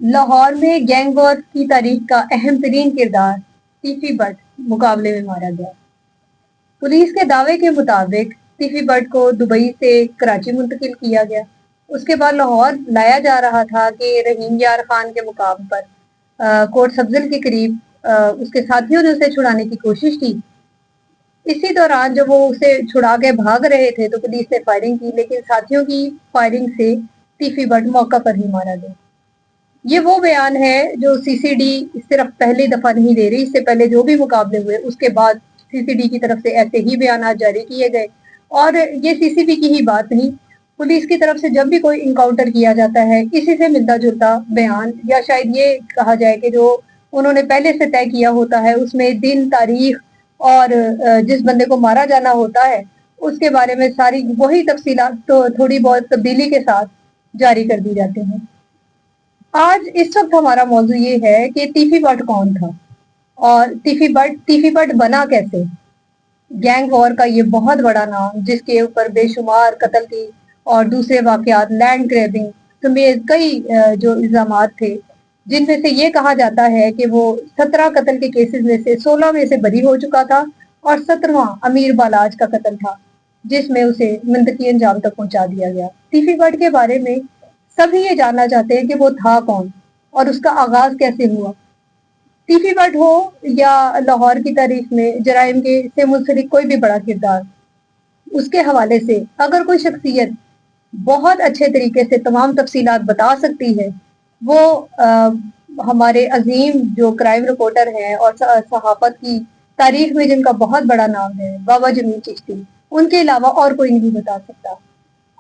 لاہور میں gang war کی تاریخ کا اہم ترین کردار تیفی بٹ مقابلے میں مارا گیا۔ پولیس کے دعوے کے مطابق تیفی بٹ کو دبئی سے کراچی منتقل کیا گیا۔ اس کے بعد لاہور لایا جا رہا تھا کہ رحیم یار خان کے مقام پر کوٹ سبزل کے قریب اس کے ساتھیوں نے اسے چھڑانے کی کوشش کی۔ اسی دوران جب وہ اسے چھڑا کے بھاگ رہے تھے تو پولیس نے فائرنگ کی، لیکن ساتھیوں کی فائرنگ سے تیفی بٹ موقع پر ہی مارا گیا۔ یہ وہ بیان ہے جو سی سی ڈی صرف پہلی دفعہ نہیں دے رہی، اس سے پہلے جو بھی مقابلے ہوئے اس کے بعد سی سی ڈی کی طرف سے ایسے ہی بیانات جاری کیے گئے، اور یہ سی سی ڈی کی ہی بات نہیں، پولیس کی طرف سے جب بھی کوئی انکاؤنٹر کیا جاتا ہے اسی سے ملتا جلتا بیان، یا شاید یہ کہا جائے کہ جو انہوں نے پہلے سے طے کیا ہوتا ہے اس میں دن، تاریخ اور جس بندے کو مارا جانا ہوتا ہے اس کے بارے میں ساری وہی تفصیلات تو تھوڑی بہت تبدیلی کے ساتھ جاری کر دی جاتے ہیں۔ آج اس وقت ہمارا موضوع یہ ہے کہ تیفی بٹ کون تھا اور تیفی بٹ بنا کیسے۔ گینگ وار کا یہ بہت بڑا نام، جس کے اوپر بے شمار قتل کی اور دوسرے واقعات، لینڈ گریبنگ سمیت کئی جو الزامات تھے، جن میں سے یہ کہا جاتا ہے کہ وہ 17 قتل کے کیسز میں سے 16 میں سے بری ہو چکا تھا، اور 17واں امیر بالاج کا قتل تھا جس میں اسے منطقی انجام تک پہنچا دیا گیا۔ تیفی بٹ کے بارے میں سبھی یہ جاننا چاہتے ہیں کہ وہ تھا کون اور اس کا آغاز کیسے ہوا۔ تیفی بٹ ہو یا لاہور کی تاریخ میں جرائم کے سے منسلک کوئی بھی بڑا کردار، اس کے حوالے سے اگر کوئی شخصیت بہت اچھے طریقے سے تمام تفصیلات بتا سکتی ہے، وہ ہمارے عظیم جو کرائم رپورٹر ہیں اور صحافت کی تاریخ میں جن کا بہت بڑا نام ہے، بابا جمیل چشتی، ان کے علاوہ اور کوئی نہیں بتا سکتا۔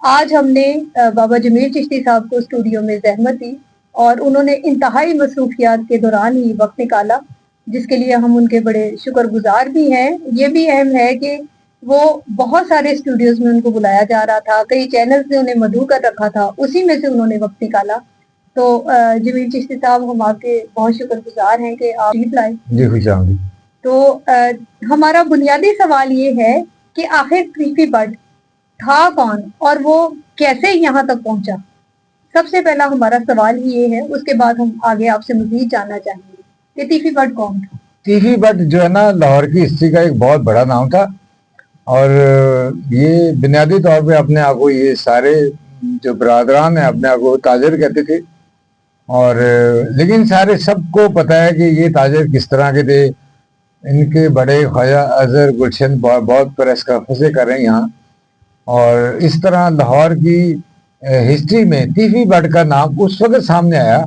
آج ہم نے بابا جمیل چشتی صاحب کو اسٹوڈیو میں زحمت دی اور انہوں نے انتہائی مصروفیات کے دوران ہی وقت نکالا، جس کے لیے ہم ان کے بڑے شکر گزار بھی ہیں۔ یہ بھی اہم ہے کہ وہ بہت سارے اسٹوڈیوز میں ان کو بلایا جا رہا تھا، کئی چینلز نے انہیں مدعو کر رکھا تھا، اسی میں سے انہوں نے وقت نکالا۔ تو جمیل چشتی صاحب، ہم آپ کے بہت شکر گزار ہیں کہ آپ تشریف لائے۔ جی خوش آمدید۔ تو ہمارا بنیادی سوال یہ ہے کہ آخر تیفی بٹ تھا کون اور وہ کیسے یہاں تک پہنچا۔ سب سے پہلا ہمارا سوال ہی یہ ہے، اس کے بعد ہم آگے آپ سے مزید جاننا چاہیں گے کہ تیفی بٹ کون تھا۔ تیفی بٹ جو ہے نا، لاہور کی ہسٹری کا ایک بہت بڑا نام تھا، اور یہ بنیادی طور پہ اپنے آپ کو، یہ سارے جو برادران ہیں اپنے آپ کو تاجر کہتے تھے، اور لیکن سب کو پتا ہے کہ یہ تاجر کس طرح کے تھے۔ ان کے بڑے خواجہ اظہر گلشن بہت پریس کانفرنسیں کر رہے ہیں یہاں، اور اس طرح لاہور کی ہسٹری میں تیفی بٹ کا نام اس وقت سامنے آیا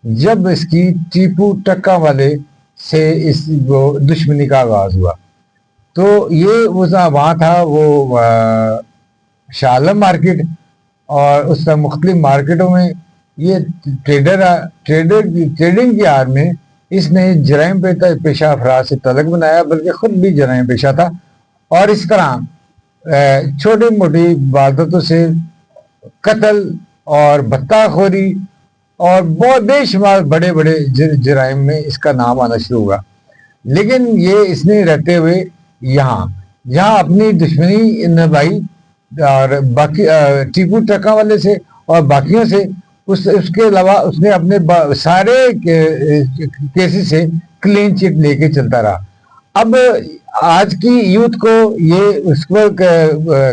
جب اس کی ٹیپو ٹکا والے سے اس دشمنی کا آغاز ہوا۔ تو یہ وہاں تھا وہ شاہ عالم مارکیٹ، اور اس طرح مختلف مارکیٹوں میں یہ ٹریڈنگ کی آڑ میں اس نے جرائم پیشہ افراد سے تعلق بنایا، بلکہ خود بھی جرائم پیشہ تھا، اور اس طرح چھوٹی موٹی وارداتوں سے قتل اور بھتہ خوری اور بہت بے شمار بڑے بڑے جرائم میں اس کا نام آنا شروع ہوا۔ لیکن یہ اس نے رہتے ہوئے یہاں اپنی دشمنی نبھائی، اور باقی ٹیپو ٹکا والے سے اور باقیوں سے، اس کے علاوہ اس نے اپنے سارے کیسز سے کلین چٹ لے کے چلتا رہا۔ اب آج کی یوتھ کو یہ اس وقت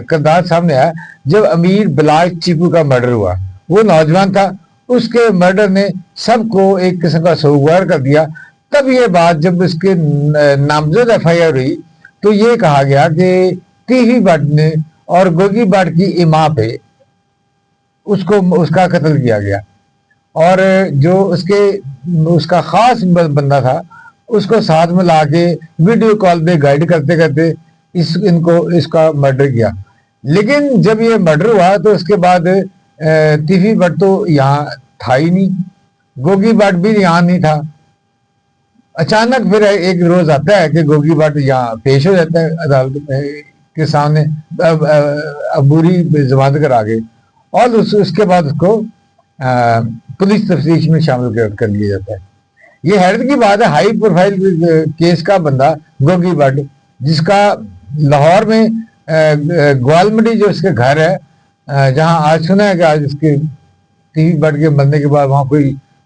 کردار سامنے آیا جب امیر بلاج ٹیپو کا مرڈر ہوا۔ وہ نوجوان تھا، اس کے مرڈر نے سب کو ایک قسم کا سوگوار کر دیا۔ تب یہ بات جب اس کے نامزد ایف آئی آر ہوئی تو یہ کہا گیا کہ تیفی بٹ نے اور گوگی بٹ کی اما پہ اس کا قتل کیا گیا، اور جو اس کا خاص بندہ تھا اس کو ساتھ میں لا کے ویڈیو کال پہ گائیڈ کرتے کرتے اس کا مرڈر کیا۔ لیکن جب یہ مرڈر ہوا تو اس کے بعد تیفی بٹ تو یہاں تھا ہی نہیں، گوگی بٹ بھی یہاں نہیں تھا۔ اچانک پھر ایک روز آتا ہے کہ گوگی بٹ یہاں پیش ہو جاتا ہے عدالت کے سامنے، عبوری ضمانت کرا کے، اور اس کے بعد اس کو پولیس تفتیش میں شامل کر لیا جاتا ہے۔ یہ حیرت کی بات ہے، ہائی پروفائل کیس کا بندہ گوگی بٹ، جس کا لاہور میں گوال منڈی جو اس کے گھر ہے، جہاں آج سنا ہے کہ آج اس کے تیفی بٹ کے مرنے کے بعد وہاں کوئی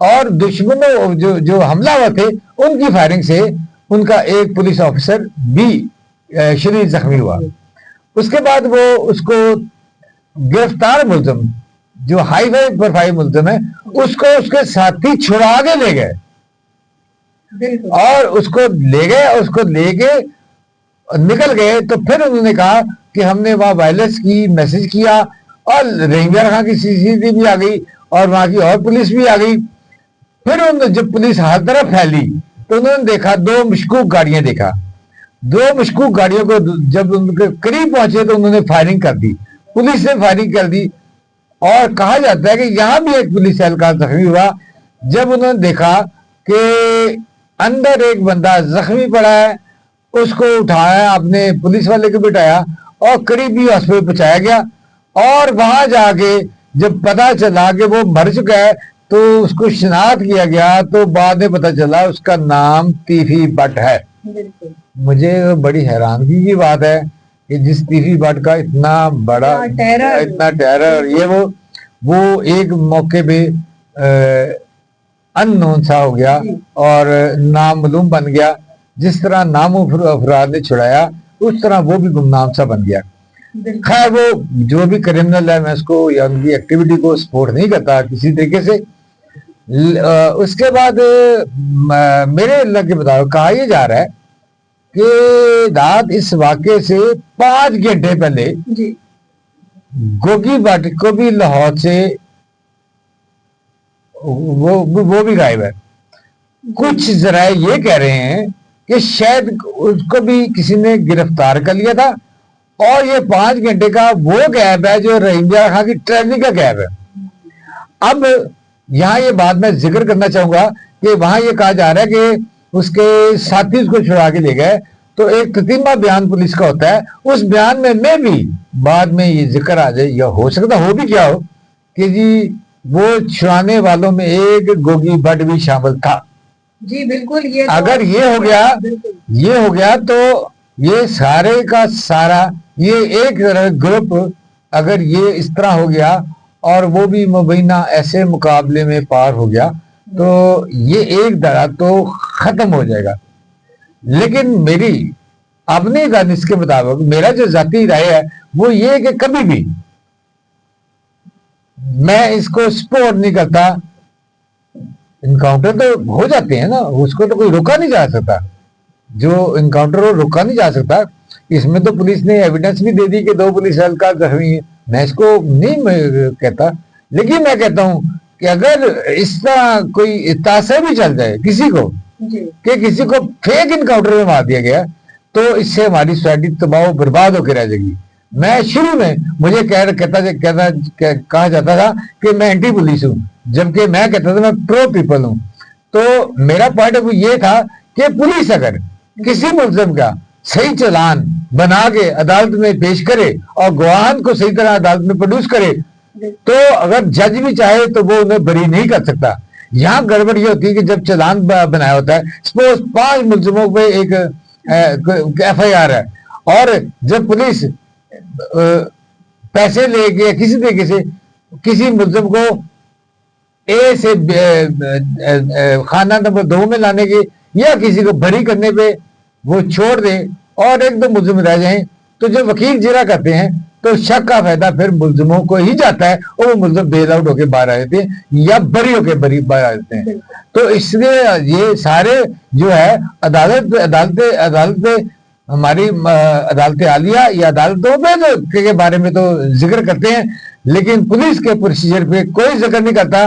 اور دشمنوں جو حملہ ہوا تھے ان کی فائرنگ سے ان کا ایک پولیس آفیسر بھی شدید زخمی ہوا. اس کے بعد وہ اس کو گرفتار ملزم جو ہائی پروفائل ملزم ہے اس کو اس کے ساتھی چھڑا کے لے گئے اور اس کو لے گئے, اس کو لے کے نکل گئے. تو پھر انہوں نے کہا کہ ہم نے وہاں وائلنس کی میسج کیا اور رینجر خان کی CCTV بھی آ گئی اور وہاں کی اور پولیس بھی آ گئی. پھر جب پولیس ہر طرف پھیلی تو انہوں نے دیکھا 2 مشکوک گاڑیاں دیکھا. 2 مشکوک گاڑیوں کو جب ان کے قریب پہنچے تو انہوں نے فائرنگ کر دی, پولیس نے فائرنگ کر دی. اور کہا جاتا ہے کہ یہاں بھی ایک پولیس اہلکار زخمی ہوا جب انہوں نے دیکھا کہ اندر ایک بندہ زخمی پڑا ہے. اس کو اٹھایا, اپنے پولیس والے کو بٹھایا اور قریبی ہاسپٹل پہنچایا گیا. اور وہاں جا کے جب پتا چلا کہ وہ مر چکا ہے تو اس کو شناخت کیا گیا تو بعد میں پتا چلا اس کا نام تیفی بٹ ہے. مجھے بڑی حیرانگی کی بات ہے کہ جس تیفی بٹ کا اتنا بڑا اتنا ٹیرر, یہ وہ ایک موقع پہ ان نون سا ہو گیا اور نامعلوم بن گیا. جس طرح ناموں افراد نے چھڑایا اس طرح وہ بھی گمنام سا بن گیا. خیر وہ جو بھی کرمنل ہے میں اس کو یا ان کی ایکٹیویٹی کو سپورٹ نہیں کرتا کسی طریقے سے. اس کے بعد میرے اللہ کے مطابق کہا یہ جا رہا ہے کہ رات اس واقعے سے 5 گھنٹے پہلے گوگی بٹ کو بھی لاہور سے وہ بھی غائب ہے. کچھ ذرائع یہ کہہ رہے ہیں کہ شاید اس کو بھی کسی نے گرفتار کر لیا تھا اور یہ 5 گھنٹے کا وہ گیپ ہے جو رحیم خان کی ٹریولنگ کا گیپ ہے. اب یہاں یہ بات میں ذکر کرنا چاہوں گا کہ وہاں یہ کہا جا رہا ہے کہ اس کے ساتھی اس کو چھڑا کے لے گئے تو ایک تتیمہ بیان پولیس کا ہوتا ہے. اس بیان میں بھی بعد میں یہ ذکر آ جائے یا ہو سکتا ہو بھی کیا ہو کہ جی وہ چھڑانے والوں میں ایک گوگی بٹ بھی شامل تھا. جی بالکل. اگر یہ ہو گیا تو یہ سارے کا سارا یہ ایک گروپ اگر یہ اس طرح ہو گیا اور وہ بھی مبینہ ایسے مقابلے میں پار ہو گیا تو یہ ایک دھڑا تو ختم ہو جائے گا. لیکن میری اپنی دانش کے مطابق میرا جو ذاتی رائے ہے وہ یہ کہ کبھی بھی میں اس کو سپورٹ نہیں کرتا. انکاؤنٹر تو ہو جاتے ہیں نا, اس کو تو کوئی روکا نہیں جا سکتا. جو انکاؤنٹر ہو روکا نہیں جا سکتا. اس میں تو پولیس نے ایویڈنس بھی دے دی کہ 2 پولیس اہلکار زخمی ہیں. میں اس کو نہیں کہتا, لیکن میں کہتا ہوں کہ اگر اس طرح کوئی تاثر بھی چل جائے کسی کو کہ کسی کو فیک انکاؤنٹر میں مار دیا گیا تو اس سے ہماری سوسائٹی تباہ و برباد ہو کے رہ جائے گی. میں شروع میں مجھے کہا جاتا تھا کہ میں اینٹی پولیس ہوں, جبکہ میں کہتا تھا میں پرو پیپل ہوں. تو میرا پوائنٹ آف ویو یہ تھا کہ پولیس اگر کسی ملزم کا صحیح چلان بنا کے عدالت میں پیش کرے اور گواہان کو صحیح طرح عدالت میں پروڈیوس کرے تو اگر جج بھی چاہے تو وہ انہیں بری نہیں کر سکتا. یہاں گڑبڑ یہ ہوتی ہے کہ جب چلان بنایا ہوتا ہے, سپوز 5 ملزموں پہ ایک FIR ہے اور جب پولیس پیسے لے کے کسی طریقے سے کسی ملزم کو اے سے خانہ نمبر 2 میں لانے کے یا کسی کو بری کرنے پہ وہ چھوڑ دے اور 1-2 ملزم رہ جائیں تو جب وکیل جرا کرتے ہیں تو شک کا فائدہ پھر ملزموں کو ہی جاتا ہے اور وہ ملزم بیل آؤٹ ہو کے باہر آ جاتے ہیں یا بری ہو کے باہر آ جاتے ہیں. تو اس لیے یہ سارے جو ہے عدالت ہماری عدالت عالیہ یا عدالتوں پہ کے بارے میں تو ذکر کرتے ہیں لیکن پولیس کے پروسیجر پہ کوئی ذکر نہیں کرتا.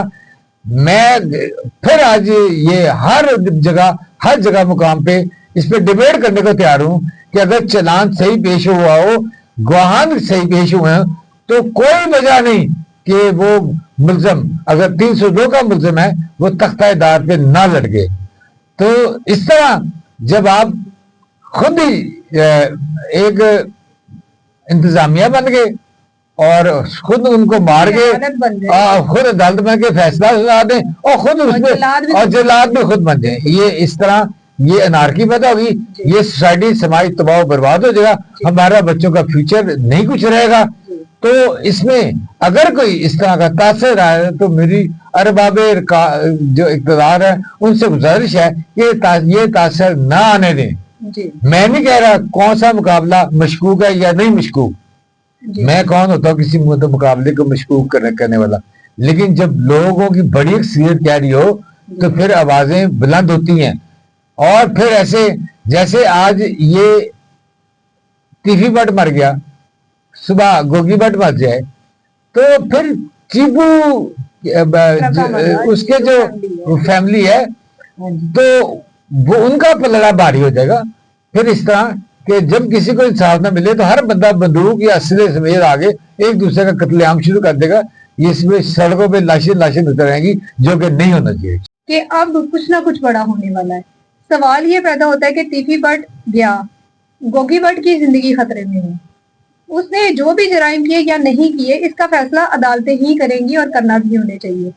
میں پھر آج یہ ہر جگہ مقام پہ اس پہ ڈیبیٹ کرنے کو تیار ہوں کہ اگر چلان صحیح پیش ہوا ہو, گواہان صحیح پیش ہوئے ہیں تو کوئی وجہ نہیں کہ وہ ملزم اگر 302 کا ملزم ہے وہ تختہ دار پہ نہ لٹکے. تو اس طرح جب آپ خود ہی ایک انتظامیہ بن گئے اور خود ان کو مار کے خود عدالت بن کے فیصلہ سنا دیں اور خود اس میں اور جلاد بھی خود بن جائیں, یہ اس طرح یہ انارکی پیدا ہوگی. یہ سوسائٹی سماج تباہ و برباد ہو جائے گا, ہمارا بچوں کا فیوچر نہیں کچھ رہے گا. تو اس میں اگر کوئی اس طرح کا تاثر آئے تو میری ارباب جو اقتدار ہے ان سے گزارش ہے کہ یہ تاثر نہ آنے دیں. جی میں نہیں کہہ رہا کون سا مقابلہ مشکوک ہے یا نہیں مشکوک. جی میں کون ہوتا ہوں کسی مقابلے کو مشکوک کرنے والا. لیکن جب لوگوں کی بڑی اکثریت کہہ رہی ہو تو پھر آوازیں بلند ہوتی ہیں. اور پھر ایسے جیسے آج یہ ٹیفی بٹ مر گیا, صبح گوگی بٹ مر جائے, تو پھر چیپو اس کے جو فیملی ہے تو وہ ان کا پلڑا بھاری ہو جائے گا. پھر اس طرح کہ جب کسی کو انصاف نہ ملے تو ہر بندہ بندوق یا اسلحے سمیت آگے ایک دوسرے کا قتل عام شروع کر دے گا. اس میں سڑکوں پہ لاشیں نظر آئیں گی, جو کہ نہیں ہونا چاہیے. کہ اب کچھ نہ کچھ بڑا ہونے والا ہے. سوال یہ پیدا ہوتا ہے کہ ٹیفی بٹ گیا, گوگی بٹ کی زندگی خطرے میں ہے. اس نے جو بھی جرائم کیے یا نہیں کیے اس کا فیصلہ عدالتیں ہی کریں گی اور کرنا بھی ہونے چاہیے.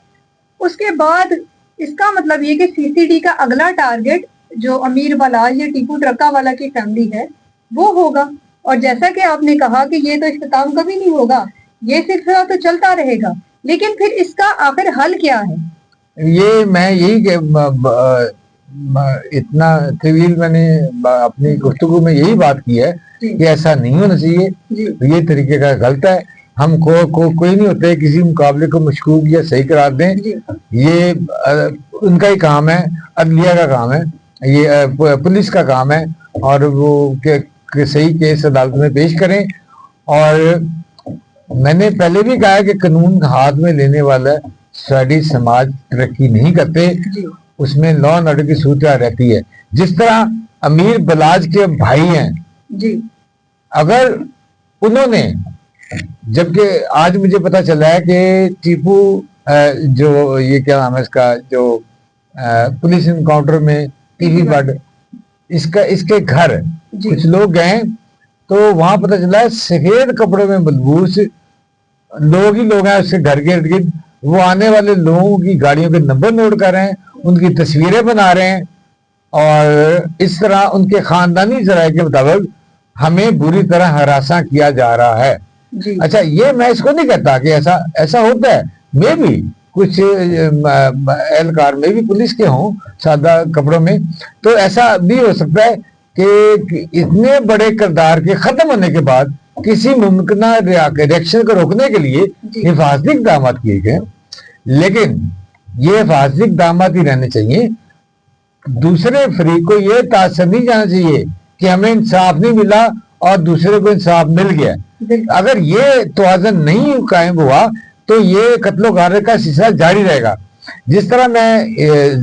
اس کے بعد اس کا مطلب یہ کہ سی سی ڈی کا اگلا ٹارگٹ جو امیر والا یا ٹیپو ٹرکا والا کی فیملی ہے وہ ہوگا. اور جیسا کہ آپ نے کہا کہ یہ تو اختتام کبھی نہیں ہوگا, یہ سلسلہ تو چلتا رہے گا, لیکن پھر اس کا آخر حل کیا ہے؟ یہ میں یہی کہ اتنا طویل میں نے اپنی گفتگو میں یہی بات کی ہے کہ ایسا نہیں ہونا چاہیے. یہ طریقے کا غلط ہے. ہم کوئی نہیں ہوتے کسی مقابلے کو مشکوک یا صحیح قرار دیں. یہ ان کا ہی کام ہے, عدلیہ کا کام ہے, یہ پولیس کا کام ہے, اور وہ صحیح کیس عدالت میں پیش کریں. اور میں نے پہلے بھی کہا کہ قانون ہاتھ میں لینے والا سوسائٹی سماج ترقی نہیں کرتے, اس میں لا اینڈ آرڈر کی صورتحال رہتی ہے. جس طرح امیر بلاج کے بھائی ہیں, اگر انہوں نے, جبکہ آج مجھے پتا چلا ہے کہ ٹیپو جو یہ کیا نام ہے اس کا, جو پولیس انکاؤنٹر میں ٹیفی بٹ, اس کے گھر کچھ لوگ گئے تو وہاں پتا چلا ہے سفید کپڑوں میں ملبوس لوگ ہی لوگ ہیں اس کے گھر کے ارد گرد. وہ آنے والے لوگوں کی گاڑیوں کے نمبر نوٹ کر رہے ہیں, ان کی تصویریں بنا رہے ہیں, اور اس طرح ان کے خاندانی ذرائع کے مطابق ہمیں بری طرح ہراساں کیا جا رہا ہے. اچھا, یہ میں اس کو نہیں کہتا کہ ایسا ہوتا ہے. میں بھی کچھ اہلکار میں بھی پولیس کے ہوں سادہ کپڑوں میں, تو ایسا بھی ہو سکتا ہے کہ اتنے بڑے کردار کے ختم ہونے کے بعد کسی ممکنہ ریئیکشن کو روکنے کے لیے حفاظتی اقدامات کیے گئے. لیکن یہ حفاظتی اقدامات ہی رہنے چاہیے. دوسرے فریق کو یہ تاثر نہیں جانا چاہیے کہ ہمیں انصاف نہیں ملا اور دوسرے کو انصاف مل گیا. اگر یہ توازن نہیں قائم ہوا تو یہ قتل و غارت کا سلسلہ جاری رہے گا. جس طرح میں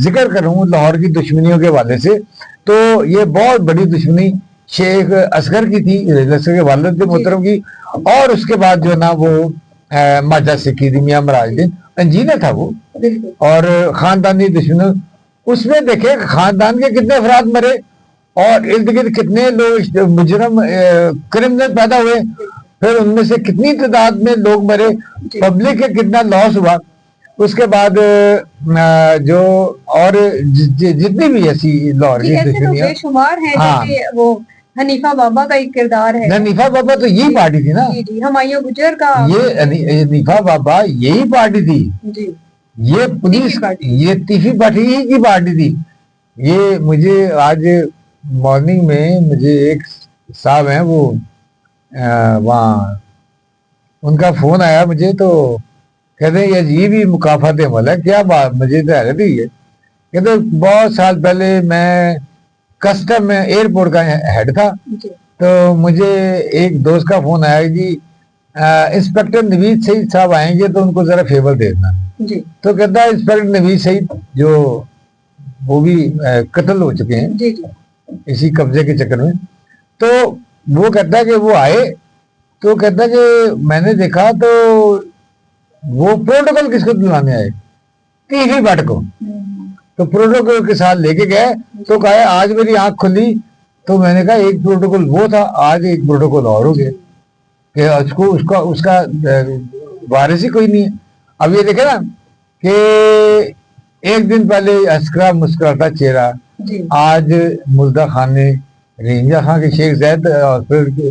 ذکر کروں لاہور کی دشمنیوں کے حوالے سے, تو یہ بہت بڑی دشمنی شیخ اصغر کی تھی, اصغر کے والد محترم کی, اور اس کے بعد جو ہے نا وہ ماجہ سکھی تھی, میاں مراج الدین انجینئر تھا وہ, اور خاندانی دشمنی. اس میں دیکھیں خاندان کے کتنے افراد مرے اور ارد گرد کتنے لوگ مجرم کرمنل پیدا ہوئے, پھر ان میں سے کتنی تعداد میں لوگ مرے, پبلک کے کتنا لاس ہوا. اس کے بعد جو اور جتنی بھی ایسی لاہور کی دشمنیاں بے شمار ہیں, جیسے وہ حنیفہ بابا کا ایک کردار ہے. حنیفہ بابا تو یہی پارٹی تھی نا, ہمایوں گجر کا, یہ حنیفہ بابا یہی پارٹی تھی. یہ پولیس یہ ٹیفی بٹ ہی کی پارٹی تھی. یہ مجھے آج مارننگ میں مجھے ایک صاحب ہیں وہ وہاں, ان کا فون آیا مجھے, تو کہتے ہیں یہ عجیب ہی مقافات عمل ہے. کیا بات, مجھے تو حیرت ہوئی ہے. کہتے بہت سال پہلے میں کسٹم میں ایئرپورٹ کا ہیڈ تھا, تو مجھے ایک دوست کا فون آیا کہ انسپیکٹر نوید سعید صاحب آئیں گے تو ان کو ذرا فیور دے دینا. تو کہتا ہے انسپیکٹر نوید سعید جو وہ بھی قتل ہو چکے ہیں اسی قبضے کے چکر میں, تو وہ کہتا ہے کہ وہ آئے, تو کہتا ہے کہ میں نے دیکھا تو وہ پروٹوکول کس کو دلانے آئے, ٹیفی بٹ کو. تو پروٹوکول کے ساتھ لے کے گئے, تو کہا آج میری آنکھ کھلی, تو میں نے کہا ایک پروٹوکول وہ تھا, آج ایک پروٹوکول اور ہو گیا کہ اس کا وارث ہی کوئی نہیں ہے. اب یہ دیکھیں نا کہ ایک دن پہلے اسکرا مسکراتا چہرہ, آج ملدہ خان نے رینجا خان کے شیخ زید ہاسپٹل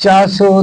400